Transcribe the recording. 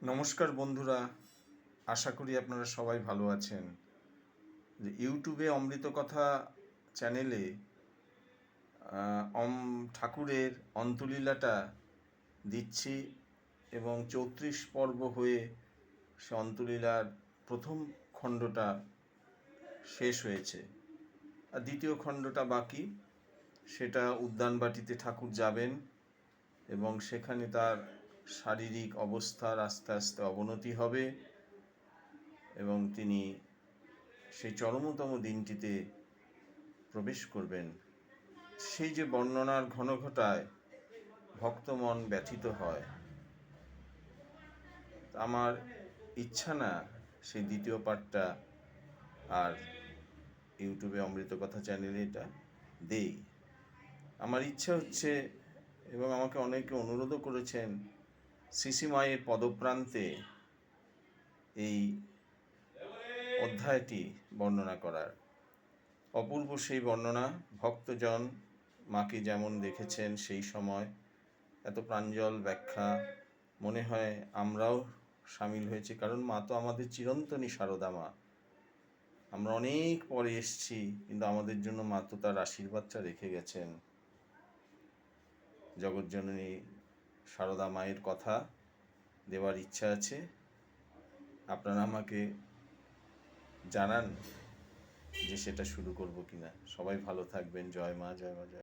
নমস্কার বন্ধুরা, আশা করি আপনারা সবাই ভালো আছেন। ইউটিউবে অমৃত কথা চ্যানেলে ঠাকুরের অন্তলীলাটা দিচ্ছি এবং 34 পর্ব হয়ে সে অন্তলীলার প্রথম খণ্ডটা শেষ হয়েছে আর দ্বিতীয় খণ্ডটা বাকি। সেটা উদ্যানবাটিতে ঠাকুর যাবেন এবং সেখানে তার শারীরিক অবস্থার আস্তে আস্তে অবনতি হবে এবং তিনি সেই চরমতম দিনটিতে প্রবেশ করবেন। সেই যে বর্ণনার ঘনঘটায় ভক্তমন ব্যথিত হয়। আমার ইচ্ছা না সেই দ্বিতীয় পার্টটা আর ইউটিউবে অমৃত কথা চ্যানেলে এটা দেই। আমার ইচ্ছা হচ্ছে, এবং আমাকে অনেকে অনুরোধও করেছেন, শ্রী মায়ের পদপ্রান্তে এই অধ্যায়টি বর্ণনা করার। অপূর্ব সেই বর্ণনা। ভক্তজন মাকে যেমন দেখেছেন সেই সময়, এত প্রাঞ্জল ব্যাখ্যা, মনে হয় আমরাও সামিল হয়েছি, কারণ মা তো আমাদের চিরন্তনী সারদা মা। আমরা অনেক পরে এসছি, কিন্তু আমাদের জন্য মা তো তার আশীর্বাদটা রেখে গেছেন। জগৎজননী সারদা মায়ের কথা দেওয়ার ইচ্ছা আছে। আপনারা আমাকে জানান যে সেটা শুরু করব কিনা। সবাই ভালো থাকবেন। জয় মা, জয় মা, জয়।